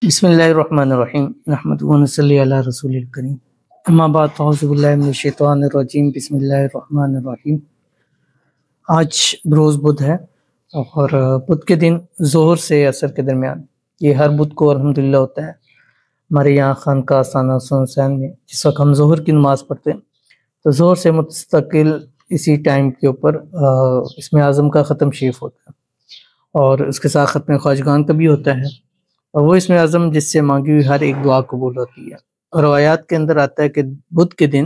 بسم اللہ الرحمن الرحیم نحمد و نصلی علی رسول الکریم اما بعد فاعوذ باللہ من الشیطان الرجیم بسم اللہ الرحمن الرحیم۔ آج بروز بدھ ہے اور بدھ کے دن ظہر سے عصر کے درمیان، یہ ہر بدھ کو الحمدللہ ہوتا ہے۔ ہمارے یہاں خانقاہ آستانہ سن حسین میں جس وقت ہم ظہر کی نماز پڑھتے ہیں تو ظہر سے مستقل اسی ٹائم کے اوپر اسم اعظم کا ختم شریف ہوتا ہے اور اس کے ساتھ ختم خواجگان کا بھی ہوتا ہے، اور وہ اسم اعظم جس سے مانگی ہوئی ہر ایک دعا قبول ہوتی ہے۔ اور روایات کے اندر آتا ہے کہ بدھ کے دن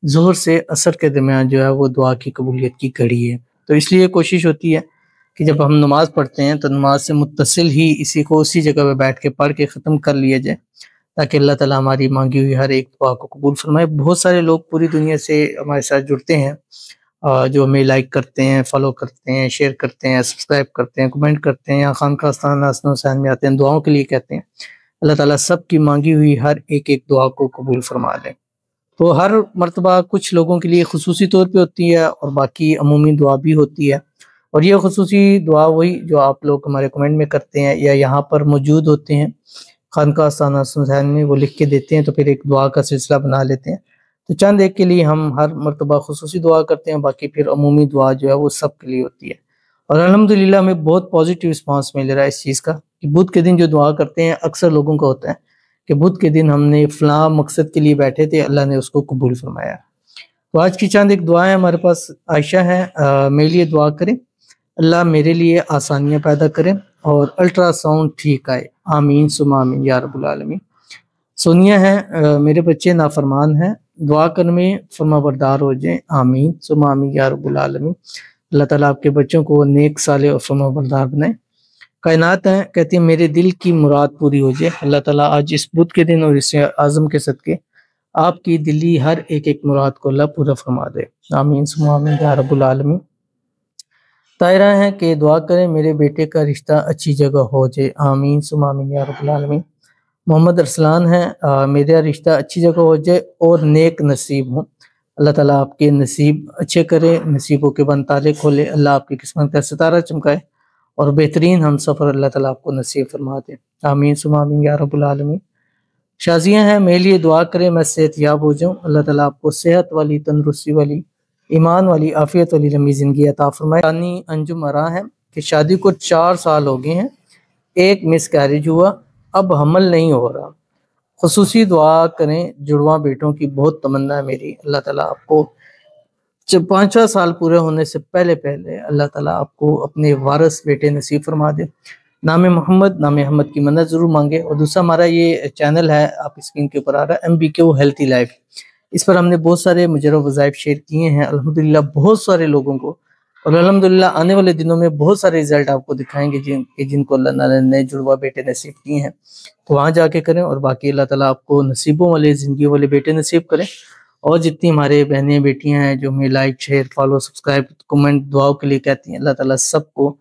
ظہر سے عصر کے درمیان جو ہے وہ دعا کی قبولیت کی گھڑی ہے، تو اس لیے کوشش ہوتی ہے کہ جب ہم نماز پڑھتے ہیں تو نماز سے متصل ہی اسی کو اسی جگہ پہ بیٹھ کے پڑھ کے ختم کر لیا جائے تاکہ اللہ تعالیٰ ہماری مانگی ہوئی ہر ایک دعا کو قبول فرمائے۔ بہت سارے لوگ پوری دنیا سے ہمارے ساتھ جڑتے ہیں، جو ہمیں لائک کرتے ہیں، فالو کرتے ہیں، شیئر کرتے ہیں، سبسکرائب کرتے ہیں، کمنٹ کرتے ہیں، یا خانقاہ آستانہ سن حسین میں آتے ہیں، دعاؤں کے لیے کہتے ہیں۔ اللہ تعالیٰ سب کی مانگی ہوئی ہر ایک دعا کو قبول فرما لے۔ تو ہر مرتبہ کچھ لوگوں کے لیے خصوصی طور پہ ہوتی ہے اور باقی عمومی دعا بھی ہوتی ہے، اور یہ خصوصی دعا وہی جو آپ لوگ ہمارے کمنٹ میں کرتے ہیں یا یہاں پر موجود ہوتے ہیں خانقاہ آستانہ سن حسین میں، وہ لکھ کے دیتے ہیں تو پھر ایک دعا کا سلسلہ بنا لیتے ہیں۔ تو چند ایک کے لیے ہم ہر مرتبہ خصوصی دعا کرتے ہیں، باقی پھر عمومی دعا جو ہے وہ سب کے لیے ہوتی ہے، اور الحمدللہ ہمیں بہت پازیٹیو رسپانس مل رہا ہے اس چیز کا کہ بدھ کے دن جو دعا کرتے ہیں اکثر لوگوں کا ہوتا ہے کہ بدھ کے دن ہم نے فلاں مقصد کے لیے بیٹھے تھے، اللہ نے اس کو قبول فرمایا۔ تو آج کی چند ایک دعائیں ہمارے پاس عائشہ ہیں، میرے لیے دعا کریں اللہ میرے لیے آسانیاں پیدا کریں اور الٹرا ساؤنڈ ٹھیک آئے، آمین ثم آمین یا رب العالمین۔ سونیا ہے، میرے بچے نافرمان ہیں، دعا کرنے میں فرما بردار ہو جائیں، آمین ثم آمین یا رب العالمین۔ اللہ تعالیٰ آپ کے بچوں کو نیک صالح اور فرما بردار بنائے۔ کائنات ہیں، کہتی ہیں میرے دل کی مراد پوری ہو جائے۔ اللہ تعالیٰ آج اس بدھ کے دن اور اس اعظم کے صدقے آپ کی دلی ہر ایک مراد کو اللہ پورا فرما دے، آمین ثم آمین یا رب العالمین۔ طاہرہ ہیں کہ دعا کریں میرے بیٹے کا رشتہ اچھی جگہ ہو جائے، آمین ثم آمین یا رب العالمین۔ محمد ارسلان ہیں، میرا رشتہ اچھی جگہ ہو جائے اور نیک نصیب ہوں، اللہ تعالیٰ آپ کے نصیب اچھے کرے، نصیبوں کے بند تالے کھولے، اللہ آپ کی قسمت کا ستارہ چمکائے اور بہترین ہم سفر اللہ تعالیٰ آپ کو نصیب فرما دے، آمین ثم آمین یا رب العالمین۔ شازیہ ہیں، میرے لیے دعا کرے میں صحت یاب ہو جاؤں، اللہ تعالیٰ آپ کو صحت والی، تندرستی والی، ایمان والی، عافیت والی لمبی زندگی عطا فرمائے۔ ثانی انجم ارا ہے کہ شادی کو 4 سال ہو گئے ہیں، ایک مس کیریج ہوا، اب حمل نہیں ہو رہا، خصوصی دعا کریں، جڑواں بیٹوں کی بہت تمنا ہے میری، اللہ تعالیٰ آپ کو 5 سال پورے ہونے سے پہلے اللہ تعالیٰ آپ کو اپنے وارث بیٹے نصیب فرما دے۔ نام احمد کی منت ضرور مانگے۔ اور دوسرا ہمارا یہ چینل ہے، آپ اسکرین کے اوپر آ رہا ہے، MBQ ہیلتھی لائف، اس پر ہم نے بہت سارے مجرب وظائف شیئر کیے ہیں الحمدللہ بہت سارے لوگوں کو، اور الحمدللہ آنے والے دنوں میں بہت سارے رزلٹ آپ کو دکھائیں گے جن کو اللہ تعالیٰ نے جڑوا بیٹے نصیب کیے ہیں، تو وہاں جا کے کریں، اور باقی اللہ تعالیٰ آپ کو نصیبوں والے، زندگی والے بیٹے نصیب کریں۔ اور جتنی ہمارے بہنیں بیٹیاں ہیں جو ہمیں like, share, follow, subscribe, comment, دعاؤں کے لیے کہتی ہیں، اللہ تعالیٰ سب کو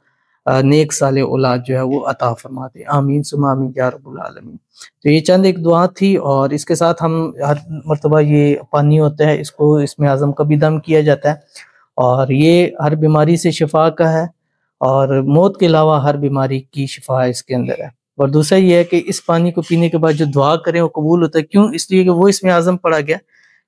نیک صالح اولاد جو ہے وہ عطا فرما دے، آمین ثم آمین یا رب العالمین۔ تو یہ چند ایک دعا تھی، اور اس کے ساتھ ہم ہر مرتبہ یہ پانی ہوتا ہے اس کو اسم اعظم کا بھی دم کیا جاتا ہے، اور یہ ہر بیماری سے شفا کا ہے، اور موت کے علاوہ ہر بیماری کی شفا اس کے اندر ہے۔ اور دوسرا یہ ہے کہ اس پانی کو پینے کے بعد جو دعا کریں وہ قبول ہوتا ہے، کیوں؟ اس لیے کہ وہ اسم اعظم پڑھا گیا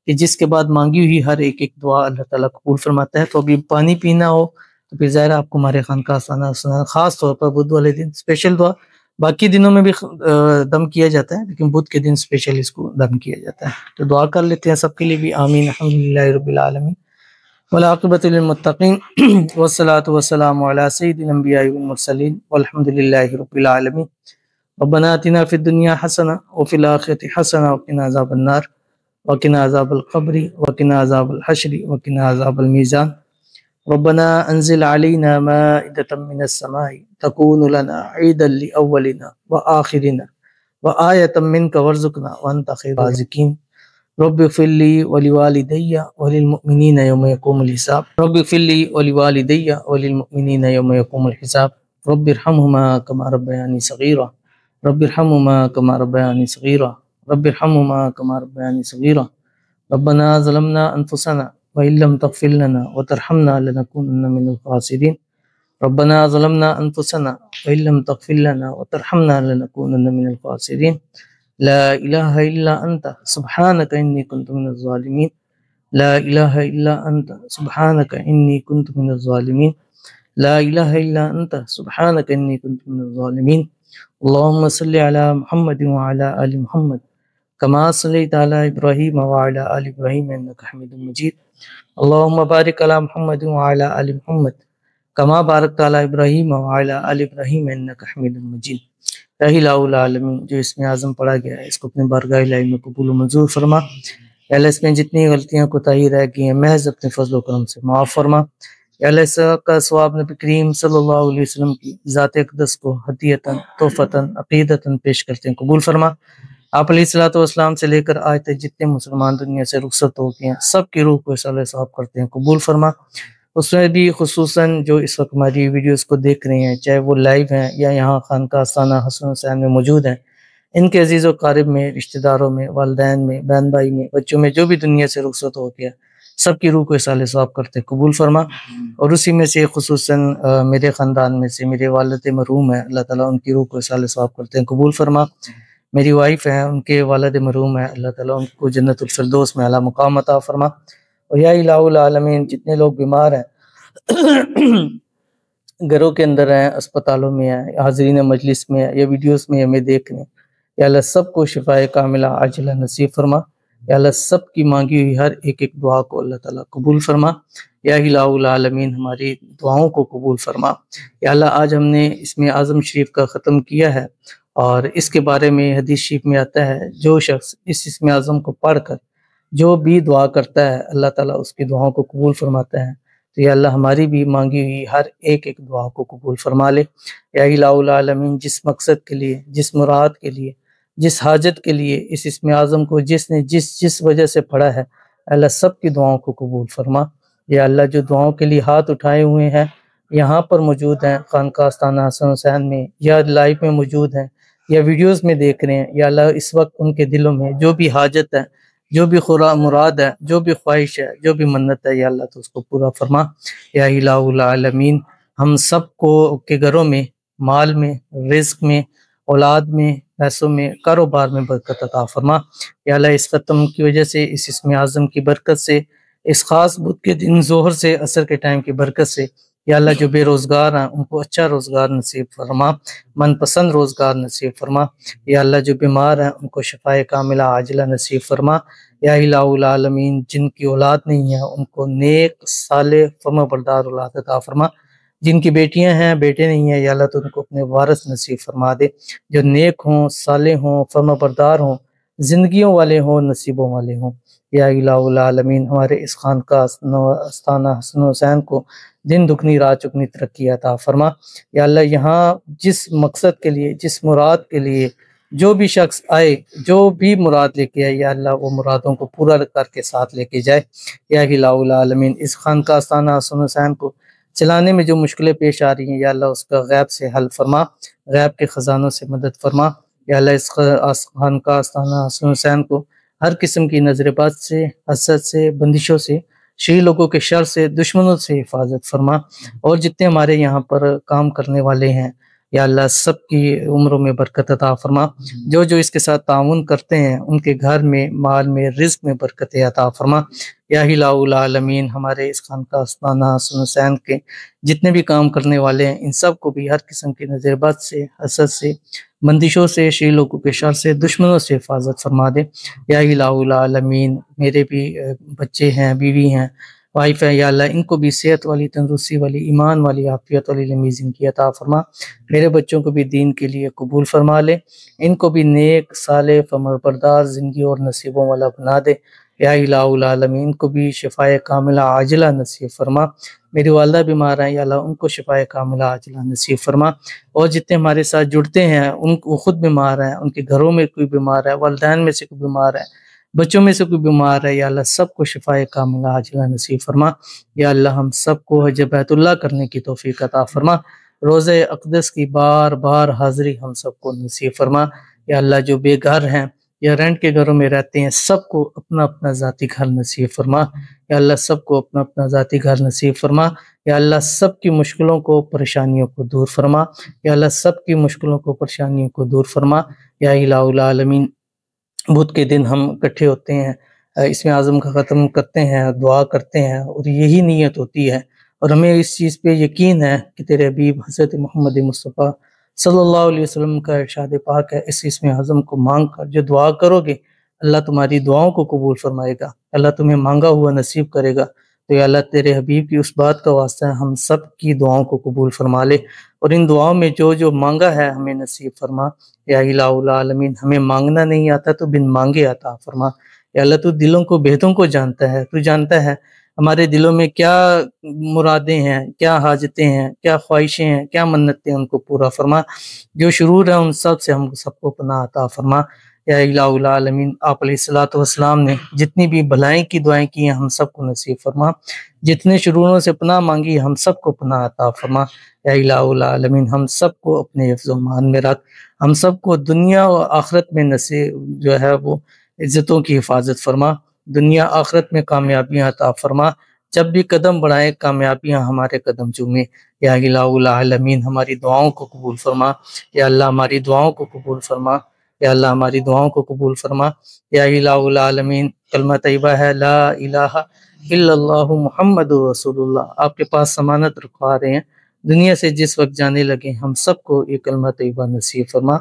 کہ جس کے بعد مانگی ہوئی ہر ایک دعا اللہ تعالیٰ قبول فرماتا ہے۔ تو ابھی پانی پینا ہو تو پھر ظاہر آپ کو ہمارے خانقاہ آستانہ خاص طور پر بدھ والے دن اسپیشل دعا، باقی دنوں میں بھی دم کیا جاتا ہے لیکن بدھ کے دن اسپیشل اس کو دم کیا جاتا ہے، تو دعا کر لیتے ہیں سب کے لیے بھی، آمین، الحمدللہ رب العالمین، والعاقبۃ للمتقین، والصلاۃ والسلام علی سید الانبیاء والمرسلین، والحمدللہ رب العالمین۔ ربنا آتنا فی الدنیا حسنہ وفی الآخرۃ حسنہ وقنا عذاب النار وقنا عذاب القبر وقنا عذاب الحشر وقنا عذاب المیزان۔ ربنا انزل علينا مائدة من السماء تكون لنا عيدا لأولنا وآخرنا وآية منك وارزقنا وأنت خير الرازقين۔ رب اغفر لي ولوالدي وللمؤمنين يوم يقوم الحساب، رب اغفر لي ولوالدي وللمؤمنين يوم يقوم الحساب، رب ارحمهما كما ربياني صغيرا، رب ارحمهما كما ربياني صغيرا، رب ارحمهما كما ربياني صغيرا۔ ربنا ظلمنا أنفسنا وإن لم تغفر لنا وترحمنا لنكونن من الخاسرين۔ ربنا ظلمنا انفسنا وان لم تغفر لنا وترحمنا لنكونن من الخاسرين لا اله الا انت سبحانك اني كنت من الظالمين لا اله الا انت سبحانك اني كنت من الظالمين لا اله الا انت سبحانك اني كنت من الظالمين اللهم صل على محمد وعلى ال محمد كما صليت على ابراهيم وعلى ال ابراهيم انك حميد مجيد اللهم بارك على محمد وعلى ال محمد كما باركت على ابراہیم وعلى آل ابراہیم انک حمید مجید۔ اے الہ العالمین، جو اسم اعظم پڑھا گیا ہے اس کو اپنے بارگاہ الہی میں قبول و منظور فرما۔ یا اللہ اس میں جتنی غلطیاں کوتاہی رہ گئی ہیں محض اپنے فضل و کرم سے معاف فرما۔ یا اللہ اس کا ثواب نبی کریم صلی اللہ علیہ وسلم کی ذات اقدس کو ہدیتاً تحفتاً عقیدتاً پیش کرتے ہیں قبول فرما۔ آپ علیہ الصلوۃ والسلام سے لے کر آج تک جتنے مسلمان دنیا سے رخصت ہو گئے ہیں سب کی روح کو اصالہ ثواب کرتے ہیں قبول فرما۔ اس میں بھی خصوصاً جو اس وقت ہماری ویڈیوز کو دیکھ رہے ہیں، چاہے وہ لائیو ہیں یا یہاں خانقاہ آستانہ حسن حسین میں موجود ہیں، ان کے عزیز و قارب میں، رشتہ داروں میں، والدین میں، بہن بھائی میں، بچوں میں، جو بھی دنیا سے رخصت ہو گیا سب کی روح کو اصالہ ثواب کرتے قبول فرما۔ اور اسی میں سے خصوصاً میرے خاندان میں سے میرے والد مرحوم ہیں، اللہ تعالیٰ ان کی روح کو اصالہ ثواب کرتے ہیں قبول فرما۔ میری وائف ہیں، ان کے والد مرحوم ہیں، اللہ تعالیٰ ان کو جنت الفردوس میں اعلیٰ مقام عطا فرما۔ اور یا الہ العالمین، جتنے لوگ بیمار ہیں گھروں کے اندر ہیں، اسپتالوں میں ہیں، حاضرین مجلس میں ہیں یا ویڈیوز میں ہمیں دیکھ رہے ہیں، یا اللہ سب کو شفائے کاملہ عاجلہ نصیب فرما۔ یا اللہ سب کی مانگی ہوئی ہر ایک ایک دعا کو اللہ تعالیٰ قبول فرما۔ یا الہ العالمین، ہماری دعاؤں کو قبول فرما۔ یا اللہ آج ہم نے اسم اعظم شریف کا ختم کیا ہے، اور اس کے بارے میں حدیث شریف میں آتا ہے جو شخص اس اسم اعظم کو پڑھ کر جو بھی دعا کرتا ہے اللہ تعالیٰ اس کی دعاؤں کو قبول فرماتا ہے۔ تو یا اللہ ہماری بھی مانگی ہوئی ہر ایک ایک دعا کو قبول فرما لے۔ یا الہ العالمین، جس مقصد کے لیے، جس مراد کے لیے، جس حاجت کے لیے اس اسم اعظم کو جس نے جس وجہ سے پڑھا ہے، اللہ سب کی دعاؤں کو قبول فرما۔ یا اللہ جو دعاؤں کے لیے ہاتھ اٹھائے ہوئے ہیں، یہاں پر موجود ہیں خانقاہ آستانہ حسن حسین میں، یا لائیو میں موجود ہیں یا ویڈیوز میں دیکھ رہے ہیں، یا اللہ اس وقت ان کے دلوں میں جو بھی حاجت ہے، جو بھی مراد ہے، جو بھی خواہش ہے، جو بھی منت ہے، یا اللہ تو اس کو پورا فرما۔ یا الہ العالمین، ہم سب کو کے گھروں میں، مال میں، رزق میں، اولاد میں، پیسوں میں، کاروبار میں برکت عطا فرما۔ یا اللہ اس ختم کی وجہ سے، اس اسم اعظم کی برکت سے، اس خاص بدھ کے دن ظہر سے عصر کے ٹائم کی برکت سے، یا اللہ جو بے روزگار ہیں ان کو اچھا روزگار نصیب فرما، من پسند روزگار نصیب فرما۔ یا اللہ جو بیمار ہیں ان کو شفائے کاملہ عاجلہ نصیب فرما۔ یا الہ العالمین، جن کی اولاد نہیں ہے ان کو نیک صالح فرما بردار اولاد عطا فرما۔ جن کی بیٹیاں ہیں، بیٹے نہیں ہیں، یا اللہ تو ان کو اپنے وارث نصیب فرما دے، جو نیک ہوں، صالح ہوں، فرما بردار ہوں، زندگیوں والے ہوں، نصیبوں والے ہوں۔ یا الہ العالمین، ہمارے اس خانقاہ آستانہ حسن حسین کو دن دگنی رات چگنی ترقی عطا فرما۔ یا اللہ یہاں جس مقصد کے لیے، جس مراد کے لیے جو بھی شخص آئے، جو بھی مراد لے کے آئے، یا اللہ وہ مرادوں کو پورا کر کے ساتھ لے کے جائے۔ یا الہ العالمین، اس خانقاہ آستانہ حسن حسین کو چلانے میں جو مشکلیں پیش آ رہی ہیں، یا اللہ اس کا غیب سے حل فرما، غیب کے خزانوں سے مدد فرما۔ یا اللہ اس خانقاہ آستانہ حسن حسین کو ہر قسم کی نظر بد سے، حسد سے، بندشوں سے، شیعی لوگوں کے شر سے، دشمنوں سے حفاظت فرما۔ اور جتنے ہمارے یہاں پر کام کرنے والے ہیں، یا اللہ سب کی عمروں میں برکت عطا فرما۔ جو اس کے ساتھ تعاون کرتے ہیں ان کے گھر میں، مال میں، رزق میں برکت عطا فرما۔ یا الہ العالمین، ہمارے اس خانقاہ آستانہ حسن حسین کے جتنے بھی کام کرنے والے ہیں ان سب کو بھی ہر قسم کی نظر بد سے، حسد سے، بندشوں سے، شیعی لوگوں کے شر سے، دشمنوں سے حفاظت فرما دے۔ یا الہ العالمین، میرے بھی بچے ہیں، بیوی ہیں، وائف ہے، یا اللہ ان کو بھی صحت والی، تندرستی والی، ایمان والی، عافیت والی لمبی زندگی عطا فرما۔ میرے بچوں کو بھی دین کے لیے قبول فرما لے، ان کو بھی نیک صالح فرمانبردار زندگی اور نصیبوں والا بنا دے۔ یا الہ العالمین، کو بھی شفائے کاملہ عاجلہ نصیب فرما۔ میری والدہ بیمار ہیں، یا اللہ ان کو شفائے کاملہ عاجلہ نصیب فرما۔ اور جتنے ہمارے ساتھ جڑتے ہیں ان کو خود بیمار ہیں، ان کے گھروں میں کوئی بیمار ہے، والدین میں سے کوئی بیمار ہے، بچوں میں سے کوئی بیمار ہے، یا اللہ سب کو شفائے کاملہ عاجلہ نصیب فرما۔ یا اللہ ہم سب کو حج بیت اللہ کرنے کی توفیق عطا فرما، روزہ اقدس کی بار بار حاضری ہم سب کو نصیب فرما۔ یا اللہ جو بے گھر ہیں، یا رینٹ کے گھروں میں رہتے ہیں، سب کو اپنا اپنا ذاتی گھر نصیب فرما یا اللہ، سب کو اپنا اپنا ذاتی گھر نصیب فرما یا اللہ، سب کی مشکلوں کو پریشانیوں کو دور فرما یا اللہ، سب کی مشکلوں کو پریشانیوں کو دور فرما یا الہ العالمین۔ بدھ کے دن ہم اکٹھے ہوتے ہیں، اس میں اعظم کا ختم کرتے ہیں، دعا کرتے ہیں، اور یہی نیت ہوتی ہے، اور ہمیں اس چیز پہ یقین ہے کہ تیرے حبیب حضرت محمد مصطفیٰ صلی اللہ علیہ وسلم کا ارشاد پاک ہے، اس میں اعظم کو مانگ کر جو دعا کرو گے، اللہ تمہاری دعاؤں کو قبول فرمائے گا، اللہ تمہیں مانگا ہوا نصیب کرے گا۔ تو یا اللہ، تیرے حبیب کی اس بات کا واسطہ ہے، ہم سب کی دعاؤں کو قبول فرما لے، اور ان دعاؤں میں جو جو مانگا ہے ہمیں نصیب فرما یا الہ العالمین۔ ہمیں مانگنا نہیں آتا تو بن مانگے عطا فرما یا اللہ، تو دلوں کو بھیدوں کو جانتا ہے، تو جانتا ہے ہمارے دلوں میں کیا مرادیں ہیں، کیا حاجتیں ہیں، کیا خواہشیں ہیں، کیا منتیں، ان کو پورا فرما۔ جو شرور ہے ان سب سے ہم سب کو پناہ عطا فرما یا الہ العالمین۔ آپ علیہ الصلوۃ والسلام نے جتنی بھی بھلائی کی دعائیں کی ہیں ہم سب کو نصیب فرما، جتنے شروروں سے پناہ مانگی ہم سب کو پناہ عطا فرما یا الہ العالمین۔ ہم سب کو اپنے حفظ و امان میں رکھ، ہم سب کو دنیا و آخرت میں نصیب جو ہے وہ عزتوں کی حفاظت فرما، دنیا آخرت میں کامیابیاں عطا فرما، جب بھی قدم بڑھائیں کامیابیاں ہمارے قدم چومیں یا الہ العالمین۔ ہماری دعاؤں کو قبول فرما یا اللہ، ہماری دعاؤں کو قبول فرما یا اللہ، ہماری دعاؤں کو قبول فرما یا الہ العالمین۔ کلمہ طیبہ ہے لا الہ الا اللہ محمد رسول اللہ، آپ کے پاس ضمانت رکھوا رہے ہیں، دنیا سے جس وقت جانے لگے ہم سب کو یہ کلمہ طیبہ نصیب فرما۔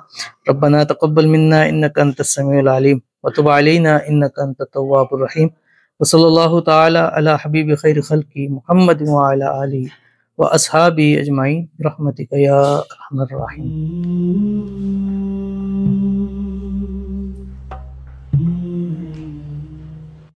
ربنا تقبل منا انک انت السمیع العلیم وتب علینا انک انت التواب الرحیم، وصلی اللہ تعالی علی حبیب خیر خلقی محمد وعلی آلہ واصحابہ اجمعین برحمتک یا ارحم الراحمین۔